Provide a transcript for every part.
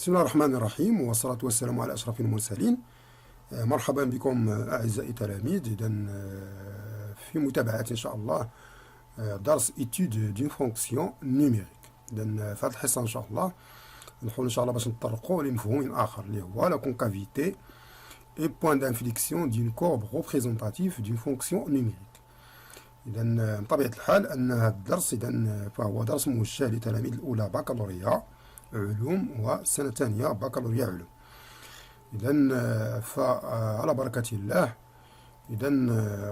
بسم الله الرحمن الرحيم والصلاة والسلام على أشرف المرسلين. مرحبا بكم أعزائي التلاميذ. إذا في متابعة إن شاء الله درس étude d'une fonction numérique. إذا في هذه الحصة إن شاء الله نحاول إن شاء الله باش نتطرقوا لمفهوم آخر اللي هو la concavité et point d'inflexion d'une courbe représentative d'une fonction numérique. إذا بطبيعة الحال أن هذا الدرس فهو درس موجه لتلاميذ الأولى بكالوريا علوم والسنة الثانية بكالوريا علوم. إذا فعلى بركة الله إذا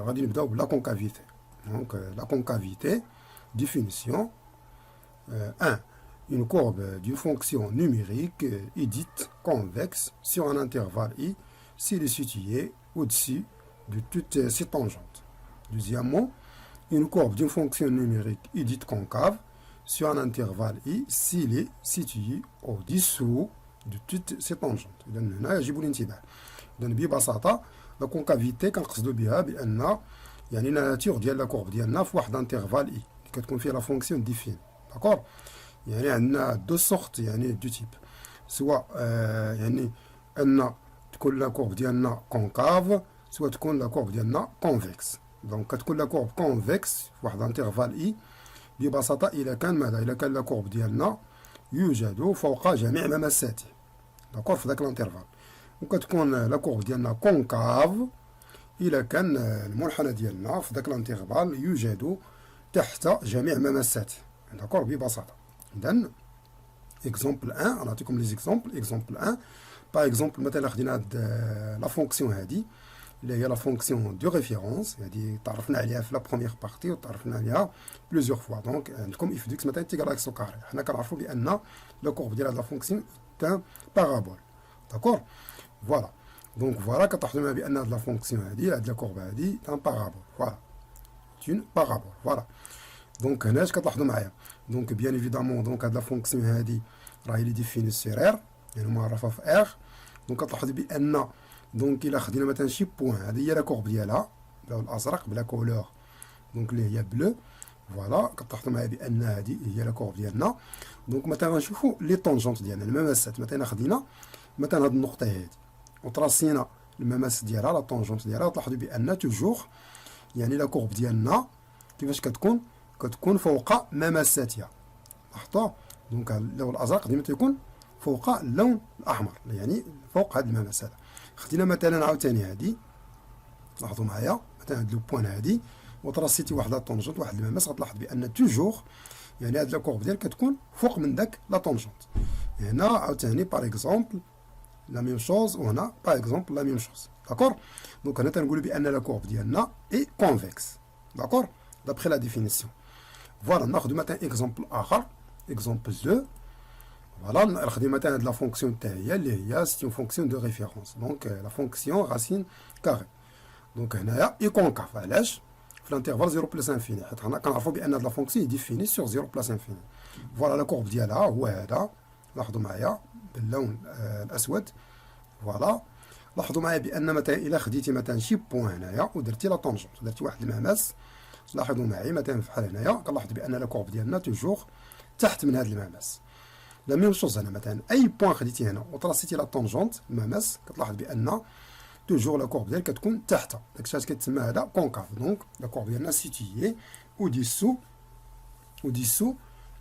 غادي نبداو بلا concavité. Donc la concavité, définition 1. Une courbe d'une fonction numérique est dite convexe sur un intervalle i s'il est situé au-dessus de toutes ses tangentes. Deuxièmement, une courbe d'une fonction numérique est dite concave sur un intervalle i s'il est situé au-dessous de toutes ses tangentes. إذا هنا يجب الانتباه. إذا ببساطة لا كونكافيتي كنقصدو بها بأن يعني لا ناتور ديال لا كورب ديالنا في واحد انترفال اي كتكون فيه لا فونكسيون ديفين. داكور يعني عندنا دو سورت يعني دو تيب سواء يعني ان تكون لا كورب ديالنا كونكاف سواء تكون لا كورب ديالنا كونفكس. دونك كتكون لا كورب كونفكس في واحد انترفال اي ببساطة إلا كان ماذا إلا كان لا كورب ديالنا يوجد فوق جميع ممساته. داكور في ذاك الانترفال. وكتكون لا كورب ديالنا كونكاف إلا كان المنحنى ديالنا في ذاك الانترفال يوجد تحت جميع ممساته. داكور ببساطة. إذن إكزومبل 1 نعطيكم لي زيكزومبل. إكزومبل 1 باغ إكزومبل مثلا خدينا هاد لا فونكسيون هادي اللي هي لا فونكسيون دو ريفيرونس هادي تعرفنا عليها في لا بروميير بارتي وتعرفنا عليها بليزيور فوا. دونك عندكم اف ديكس مثلا تيغال اكس او كاري حنا كنعرفوا بأن لا كورب ديال هاد لا فونكسيون تان بارابول. داكور فوالا. دونك فوالا كتلاحظوا معايا بأن هاد لا فونكسيون هادي هاد لا كورب هادي تان بارابول. فوالا تون بارابول. فوالا دونك هنا اش كتلاحظوا معايا دونك بيان ايفيدامون دونك هاد لا فونكسيون هادي راهي لي ديفيني سير ار يعني معرفه في ار. دونك كتلاحظوا بأن دونك إلا خدينا مثلا شي بوان هذه هي لا كورب ديالها بلا الازرق بلا كولور دونك اللي هي بلو. فوالا كتلاحظوا معايا بأن هذه هي لا كورب ديالنا. دونك مثلا غنشوفوا لي طونجونت ديالنا المماسات. مثلا خدينا مثلا هذه النقطه هذه وتراسينا المماس ديالها لا طونجونت ديالها تلاحظوا بأن توجور يعني لا كورب ديالنا كيفاش كتكون فوق مماساتها. لاحظتوا دونك اللون الازرق ديما تيكون فوق اللون الاحمر يعني فوق هذه المماس. هذا خدينا مثلا عاوتاني هذه لاحظوا معايا مثلا هاد لو بوين هادي وتراسيتي واحد لا طونجونت واحد المماس غتلاحظ بان توجور يعني هاد لا كورب ديالك كتكون فوق من داك لا طونجونت. هنا عاوتاني باغ اكزومبل لا ميم شوز وهنا باغ اكزومبل لا ميم شوز. داكور دونك هنا تنقولوا بان لا كورب ديالنا اي كونفكس. داكور دابخي لا ديفينيسيون. فوالا ناخذ مثلا اكزومبل اخر اكزومبل 2. Voilà, on a la fonction c'est une fonction de référence. Donc, la fonction racine carrée. Donc, on a I concave. L'intervalle 0 plus infini. On a la fonction est définie sur 0 plus infini. Voilà la courbe ديالها هو هذا. لاحظوا معايا باللون الأسود. فوالا. لاحظوا معايا بأن مثلا إلا خديتي مثلا شي بوان هنايا ودرتي لا طونجونت درتي واحد المماس. لاحظوا معايا مثلا بحال هنايا كنلاحظ بأن لا كورب ديالنا توجور تحت من هذا المماس. لا ميم شوز هنا مثلا اي بوان خديتي هنا وتراسيتي لا طونجونت المماس كتلاحظ بان توجور لا كورب ديالك كتكون تحت داكشي اش كيتسمى هذا كونكاف. دونك لا كورب ديالنا سيتيي او ديسو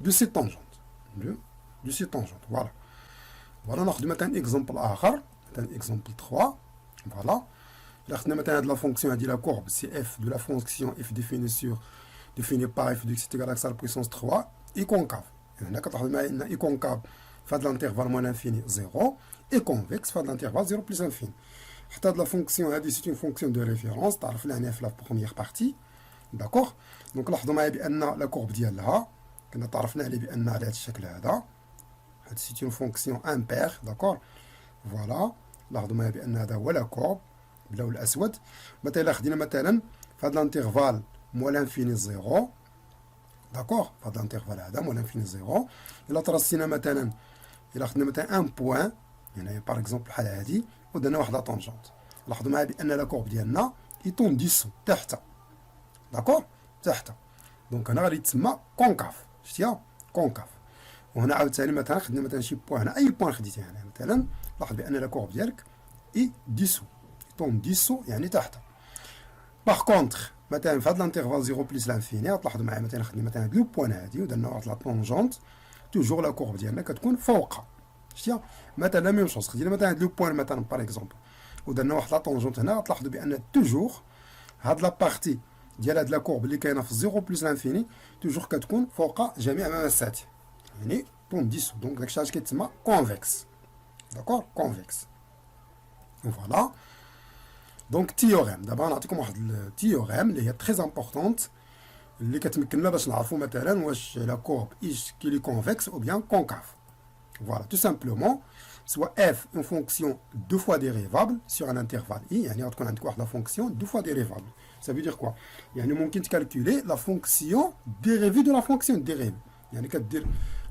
دو سي طونجونت دو سي طونجونت. فوالا فوالا ناخذ مثلا اكزومبل اخر مثلا اكزومبل 3. فوالا الا خدنا مثلا هاد لا فونكسيون هادي لا كورب سي اف دو لا فونكسيون اف définie par f de x égale à la puissance 3 et concave. هنا كتلاحظوا معايا ان اي كونكاف في هذا الانترفال موان انفيني 0 اي كونفكس في هذا الانترفال 0 بلس انفيني. حتى هاد لا فونكسيون هادي سي اون فونكسيون دو ريفيرونس تعرفنا عليها في لا بروميير بارتي. داكوغ دونك لاحظوا معايا بان لا كورب ديالها كنا تعرفنا عليه بان على هذا الشكل هذا هاد سي اون فونكسيون امبير. داكوغ فوالا لاحظوا معايا بان هذا هو لا كورب باللون الاسود. مثلا خدينا مثلا في هذا الانترفال موان انفيني 0. داكوغ في هذا الانترفال هذا موان انفيني 0. الا ترسينا مثلا الا خدنا مثلا ان بوان يعني باغ اكزومبل بحال هادي ودرنا واحد لا طونجونت لاحظوا معايا بان لا كورب ديالنا يطون ديسو تحت. داكوغ تحت. دونك هنا غادي يتسمى كونكاف. شتيها كونكاف. وهنا عاوتاني مثلا خدنا مثلا شي بوان هنا اي بوان خديتي هنا مثلا لاحظ بان لا كورب ديالك اي ديسو طون ديسو يعني تحت. باغ كونتخ مثلا في هذا الانترفال 0 بلس لانفيني تلاحظوا معايا مثلا خدنا مثلا هاد لو بوان هادي ودرنا واحد لا طونجونت توجور لا كورب ديالنا كتكون فوقها. شتي مثلا لا ميم شوز خدينا مثلا هاد لو بوان مثلا باغ اكزومبل ودرنا واحد لا طونجونت هنا تلاحظوا بان توجور هاد لا بارتي ديال هاد لا كورب اللي كاينه في 0 بلس لانفيني توجور كتكون فوق جميع مماساتها يعني طون ديسو. دونك داكشي علاش كيتسمى كونفكس. داكور كونفكس. فوالا دونك تيوريم. دابا نعطيكم واحد التيوريم اللي هي تري امبورطونت اللي كتمكننا باش نعرفوا مثلا واش لا كورب ايش كيلي كونفكس او بيان كونكاف. Voilà, tout simplement, soit f une fonction deux fois dérivable sur un intervalle i, يعني غتكون عندك واحد la fonction deux fois dérivable. Ça veut dire quoi? يعني ممكن تكالكولي la fonction dérivée de la fonction dérivée. يعني كدير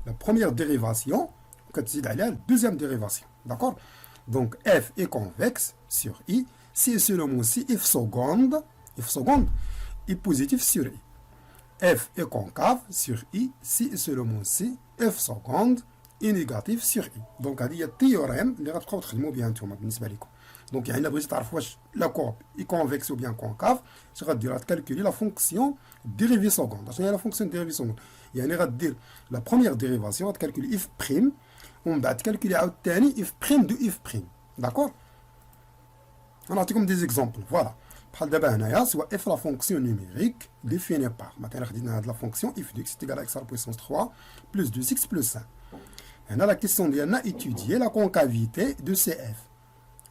la première dérivation وكتزيد عليها la deuxième dérivation. D'accord? Donc f est convexe sur i si et seulement si f seconde est positif sur i. f est concave sur i si et seulement si f seconde اي نيجاتيف سيغ اي. دونك هذه هي التيوريم اللي غتبقاو تخدموا بها نتوما بالنسبه لكم. دونك يعني الا بغيتي تعرف واش لا كورب اي كونفكس او بيان كونكاف اش غدير؟ غتكالكولي لا فونكسيون ديريفي سكوند. شنو هي لا فونكسيون ديريفي سكوند؟ يعني غدير لا بروميير ديريفاسيون غتكالكولي اف بريم ومن بعد تكالكولي عاوتاني اف بريم دو اف بريم. داكور غنعطيكم دي زيكزامبل. فوالا بحال دابا هنايا سوا اف لا فونكسيون نيميريك ديفيني باغ مثلا خدينا هاد لا فونكسيون اف دو اكس ايكال اكس على بويسونس 3 بلس 2 6 بلس 5. La question d'Yanna étudier la concavité de CF.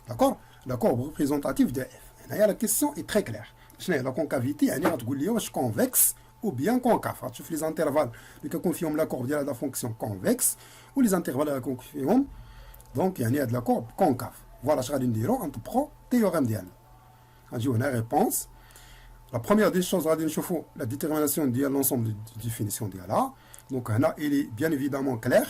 D'accord? La courbe représentative de F. La question est très claire. La concavité, est convexe ou bien concave. Tu fais les intervalles qui confirment la courbe de la fonction convexe ou les intervalles qui confirment donc il y a de la courbe concave. Voilà ce que nous dirons entre pro théorème d'Yanna. On a réponse. La première des choses, la détermination de l'ensemble de définitions d'Yanna. Donc, il est bien évidemment clair.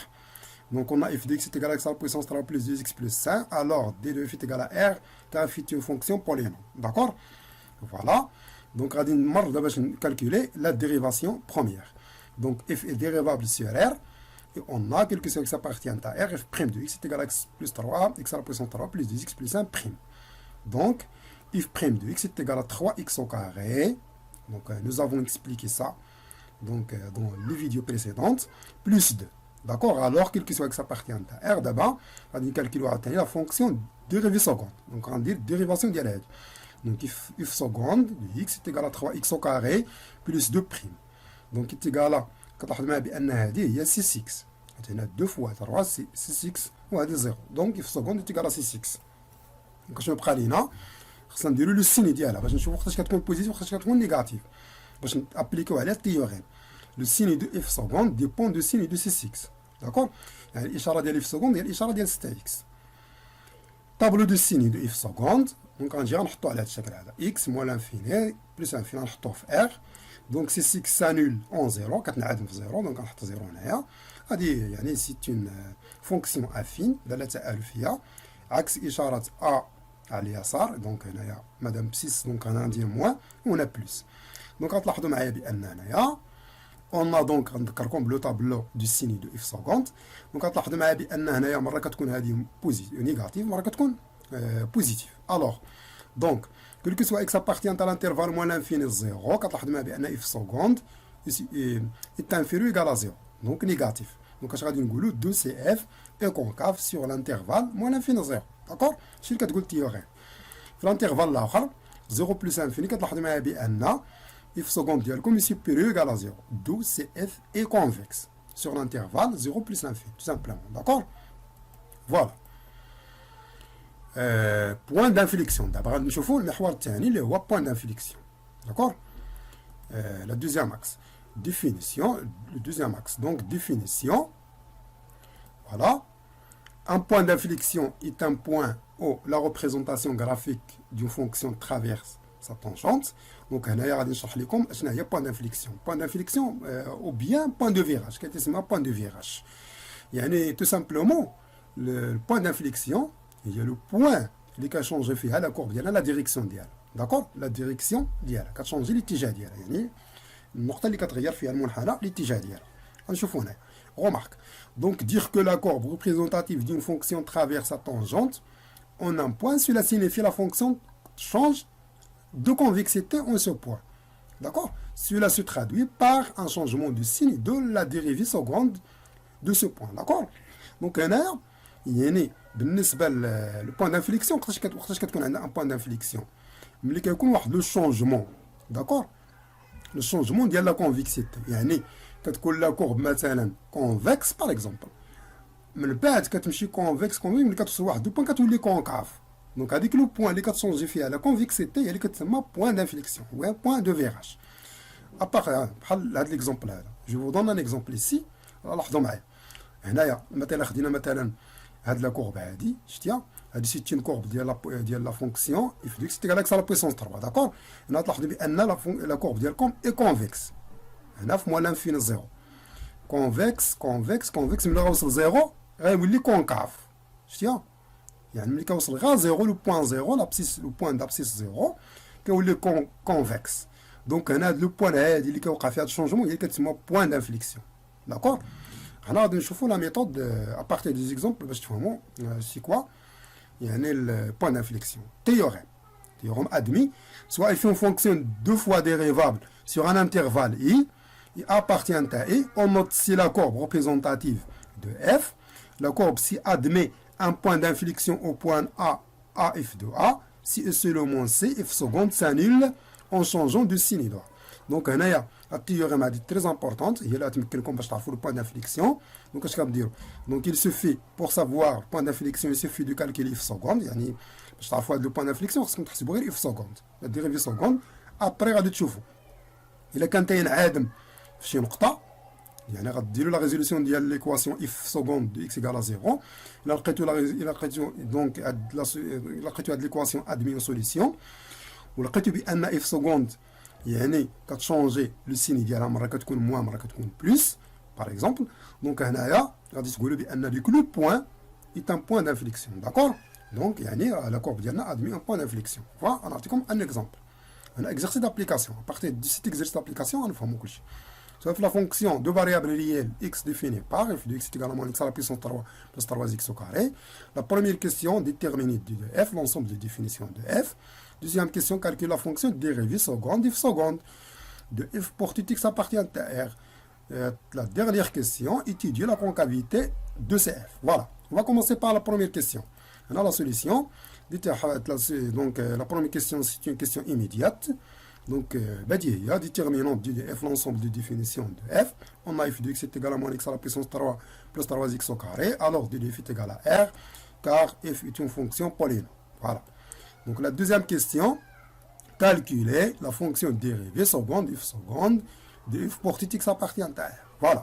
Donc on a f de x est égal à x à la puissance 3 plus 2x plus 5. Alors d de f est égal à r, car f est une fonction polynôme. D'accord? Voilà. Donc on va calculer la dérivation première. Donc f est dérivable sur r. Et on a quelque chose qui appartient à r, f' de x est égal à x plus 3, x à la puissance 3 plus 2x plus 1 prime. Donc f' de x est égal à 3x au carré. Donc nous avons expliqué ça donc, dans les vidéos précédentes. Plus 2. D'accord? Alors, quel que soit que ça appartient à R, d'abord, on va calculer la fonction dérivée seconde. Donc, on va dire dérivation de l'aide. Donc, f seconde de x est égal à 3x au carré plus 2 prime. Donc, il est égal à, quand on a il y a 6x. On a 2 fois 3, 6x, ou à 0. Donc, f seconde est égal à 6x. Donc, je me prends là, on va dire le signe idéal. Je vais voir si c'est positif ou si c'est négatif. Je vais appliquer le théorème. Le signe de f seconde dépend du signe de 6x. D'accord? الإشارة ديال f seconde هي الإشارة ديال 6x. طابلو دو سيني دو f seconde. دونك غنجي غنحطو على هذا الشكل هذا x موان لانفيني بلس انفيني غنحطوه في r. دونك 6x سانول اون زيرو كتنعدم في زيرو دونك غنحط زيرو هنايا. هادي يعني سي اون فونكسيون افين دالة تألفية عكس إشارة a على اليسار. دونك هنايا مادام ب 6 دونك انا غندير موان وهنا بلس. دونك غتلاحظوا معايا بأن هنايا on a donc le tableau du signe de f seconde. Donc غتلاحظوا معايا بان هنايا مره كتكون هذه بوزيتيف نيجاتيف مره كتكون بوزيتيف. الوغ دونك كل كو سوا اكس appartient à l'intervalle moins l'infini 0 كتلاحظوا معايا بان f seconde est inférieur égal à 0 donc négatif. Donc اش غادي نقولوا 2 cf est concave sur l'intervalle moins l'infini 0. داكور شنو اللي كتقول التيوريم في الانترفال الاخر 0 بلس انفيني كتلاحظوا معايا بان f seconde dialcom est supérieur égal à 0. D'où CF est convexe sur l'intervalle 0 plus l'infini, tout simplement. D'accord? Voilà. Point d'inflexion. D'abord, nous avons le point d'inflexion. D'accord? Le deuxième axe. Définition. Le deuxième axe. Donc, définition. Voilà. Un point d'inflexion est un point où la représentation graphique d'une fonction traverse sa tangente. Donc, on va vous expliquer le point d'inflexion. Point d'inflexion ou bien point de virage. Qu'est-ce que c'est un point de virage? Tout simplement, le point d'inflexion, il y a le point qui a changé la courbe, la direction d'elle. D'accord? La direction d'elle. Qui a changé l'itija d'elle. النقطة اللي كتغير فيها المنحنى الاتجاه ديالها. غنشوفوا هنا. Remarque. Donc, dire que la courbe représentative d'une fonction traverse sa tangente en un point, cela signifie que la fonction change de convexité en ce point. D'accord? Cela se traduit par un changement de signe de la dérivée seconde de ce point. D'accord? Donc, le point d'inflexion, un point d'inflexion. Mais le changement. D'accord? Le changement de la convexité. Quand la courbe مثلا convexe par exemple. من بعد كتمشي convexe ملي كتوصل لواحد البوان كتولي كونكاف. دونك هذيك لو بوان اللي كتشونجي فيها لا كونفيكسيتي هي اللي كتسمى بوان دانفليكسيون ou بوان دو فيراج. ابار بحال هذا ليكزومبل هذا جو فو دون ان اكزومبل ايسي لاحظوا معايا هنايا مثلا خدينا مثلا هاد لا كورب هادي شتيها هادي سيتي اون كورب ديال لا فونكسيون اف دو اكس تيغال اكس على بويسونس 3 داكور. هنا تلاحظوا بان لا كورب ديالكم اي كونفيكس هنا في موان لانفيني زيرو كونفيكس ملي غوصل زيرو غيولي كونكاف شتيها يعني ملي كيوصل غير زيرو لو بوان زيرو لابسيس لو بوان دابسيس زيرو كيولي كونفيكس. دونك هنا هاد لو بوان هادي اللي كيوقع فيها هاد الشونجمون هي اللي كتسمى بوان دانفليكسيون. داكور. هنا غادي نشوفوا لا ميثود ابارتي دي زيكزامبل باش تفهموا سي كوا يعني البوان دانفليكسيون. Théorème admis, soit il fait une fonction deux fois dérivable sur un intervalle i, il appartient à i, on note si la courbe représentative de f, la courbe si admet un point d'inflexion au point a f de a, si et seulement c, f seconde s'annule en changeant de signe. Donc, la théorème est très importante, il y a le point d'inflexion. Donc, il suffit, pour savoir le point d'inflexion, il suffit de calculer f seconde. باش تعرفوا هذا البوان دانفليكسيون خصكم تحسبوا غير اف سكوند لا ديريفي سكوند ابري غادي تشوفوا الا كان تينعدم في شي نقطه يعني غديروا لا ريزوليسيون ديال ليكواسيون اف سكوند دو اكس ايكال زيرو. الا لقيتو دونك لقيتو هاد ليكواسيون ادمي اون سوليسيون ولقيتو بان اف سكوند يعني كتشونجي لو سين ديالها مره كتكون موان مره كتكون بلس باغ اكزومبل. دونك هنايا غادي تقولوا بان ديك لو بوان اي ان بوان دانفليكسيون. داكور. Donc, la courbe a admis un point d'inflexion. Voilà, on a comme un exemple. Un exercice d'application. À partir de cet exercice d'application, on fait beaucoup. Sauf la fonction de variable réelle x définie par f de x est également x à la puissance 3 plus 3x au carré. La première question, déterminer de f, l'ensemble des définitions de f. Deuxième question, calculer la fonction dérivée seconde, f seconde. De f pour tout x appartient à r. La dernière question, étudier la concavité de CF. Voilà. On va commencer par la première question. On a la solution. Donc, la première question, c'est une question immédiate. Donc, il y a déterminante de f, l'ensemble de définitions de f. On a f de x est égal à moins x à la puissance 3 plus 3x au carré. Alors, de f est égal à r, car f est une fonction polynôme. Voilà. Donc, la deuxième question, calculer la fonction dérivée seconde, f seconde, de f pour tout x appartient à r. Voilà.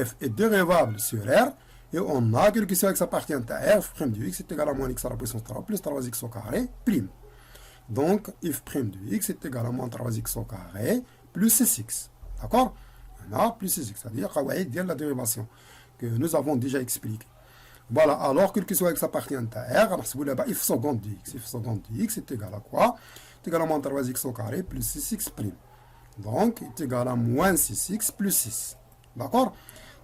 F est dérivable sur r. Et on a quelque chose qui appartient à f' de x est égal à moins x à la puissance 3 plus 3x au carré prime. Donc, f' de x est égal à moins 3x au carré plus 6x. D'accord? On a plus 6x, c'est-à-dire la dérivation que nous avons déjà expliqué. Voilà, alors quelque chose qui appartient à r, alors si vous voulez, f seconde de x. F seconde de x est égal à quoi? C'est égal à moins 3x au carré plus 6x prime. Donc, est égal à moins 6x plus 6. D'accord?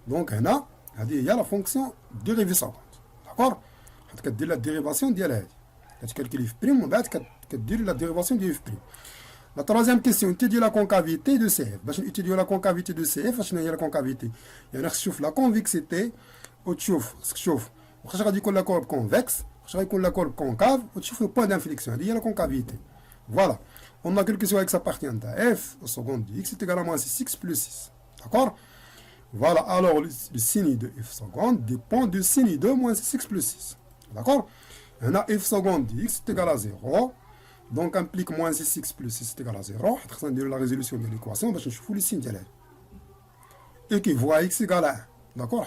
Donc, on a il y a la fonction dérivée seconde. D'accord? Tu as la dérivation de la tu calcules f', tu as la dérivation de f'. La troisième question, étudier la concavité de CF. Étudier la concavité de CF, il y a la concavité. Il y a la convexité, tu as la courbe convexe, tu as la courbe concave, tu as le point d'inflexion. Il y a la concavité. Voilà. On a quelque chose qui appartient à f, au second de x est égal à moins 6x plus 6. D'accord? Voilà, alors le signe de f seconde dépend du signe de moins 6x plus 6. D'accord? On a f seconde de x est égal à 0. Donc implique moins 6x plus 6 est égal à 0. On va la résolution de l'équation. Je vais le signe de l'aide. Et qui voit x égale à 1. D'accord?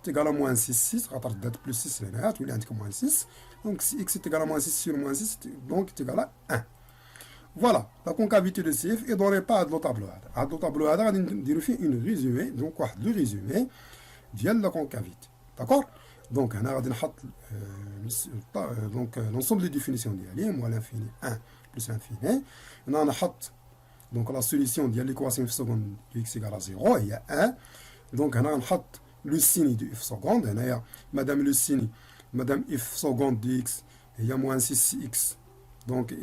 C'est égal à moins 6, 6. On va date plus 6, il y a moins 6. Donc si x est égal à moins 6 sur moins 6, donc c'est égal à 1. Voilà, la concavité de CF est donnée par le tableau. Le tableau, on va une résumé, donc le résumé de la concavité. D'accord? Donc, on a l'ensemble des définitions d'y moins l'infini, 1 plus l'infini. On a donc la solution de l'équation f seconde de x égale à 0, il y a 1. دونك هنا غنحط لو سيني دو اف سكوند. هنايا مادام لو سيني مادام اف سكوند دو اكس هي موان 6 سي اكس دونك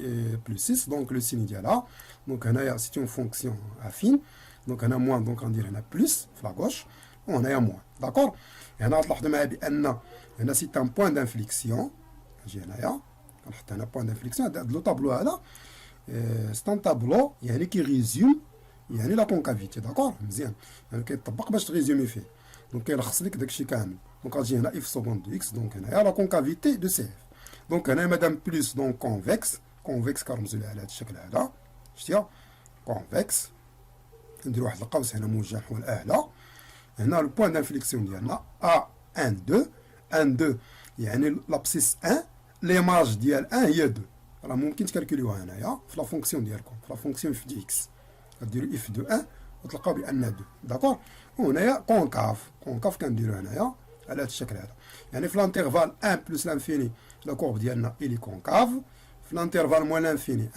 بلس 6 دونك لو سيني ديالها. دونك هنايا سي اون فونكسيون افين. دونك هنا موان دونك غندير هنا بلس في لاغوش وهنايا موان. داكور. هنا غتلاحظوا معايا بان هنا سي ان بوين دانفليكسيون. نجي هنايا كنحط هنا بوين دانفليكسيون. هذا لو طابلو هذا سي ان طابلو يعني كي ريزوم يعني لا كونكافيتي. داكور مزيان يعني كيطبق باش تريزومي فيه. دونك كيلخص لك داكشي كامل. دونك غتجي هنا اف سكوند دو اكس. دونك هنايا لا كونكافيتي دو سي اف. دونك هنا مادام بلس دونك كونفكس. كونفكس كنرمزو لها على هذا الشكل هذا شتيها كونفكس. نديرو واحد القوس هنا موجه نحو الاعلى. هنا البوان دانفليكسيون ديالنا ا 1 2 1 2 يعني لابسيس 1 ليماج ديال 1 هي 2. راه ممكن تكالكوليوها هنايا في لا فونكسيون ديالكم في لا فونكسيون اف دي اكس. غديروا اف دو 1 وتلقاو بان 2. داكور. وهنايا كونكاف. كونكاف كنديرو هنايا على هذا الشكل هذا. يعني في لانترفال 1 بلس لانفيني لا كورب ديالنا الي كونكاف. في لانترفال موان لانفيني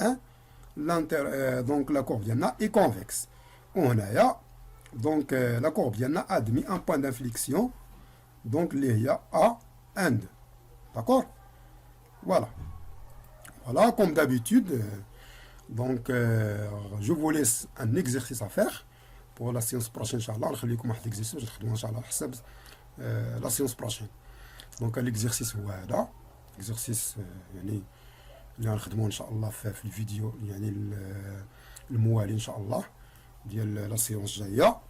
1 دونك لا كورب ديالنا اي كونفكس. وهنايا دونك لا كورب ديالنا ادمي ان بوين دانفليكسيون دونك اللي هي ا 1 2. داكور. Voilà. Voilà, comme d'habitude. Donc, je vous laisse un exercice à faire pour la séance prochaine, Inch'Allah. نخليكم واحد l'exercice باش نخدمو إن شاء الله على حساب la séance prochaine. Donc, l'exercice هو هذا. l'exercice يعني اللي غنخدموه إن شاء الله في الفيديو يعني الموالي إن شاء الله ديال la séance الجاية.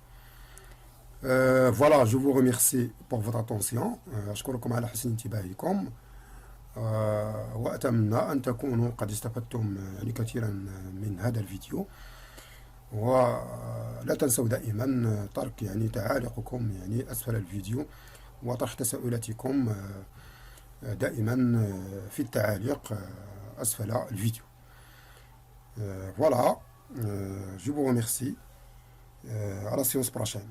Voilà, je vous remercie pour votre attention. أشكركم على حسن انتباهكم. وأتمنى أن تكونوا قد استفدتم يعني كثيرا من هذا الفيديو. ولا تنسوا دائما ترك يعني تعاليقكم يعني أسفل الفيديو وطرح تساؤلاتكم دائما في التعاليق أسفل الفيديو. Voilà, je vous remercie. À la séance prochaine.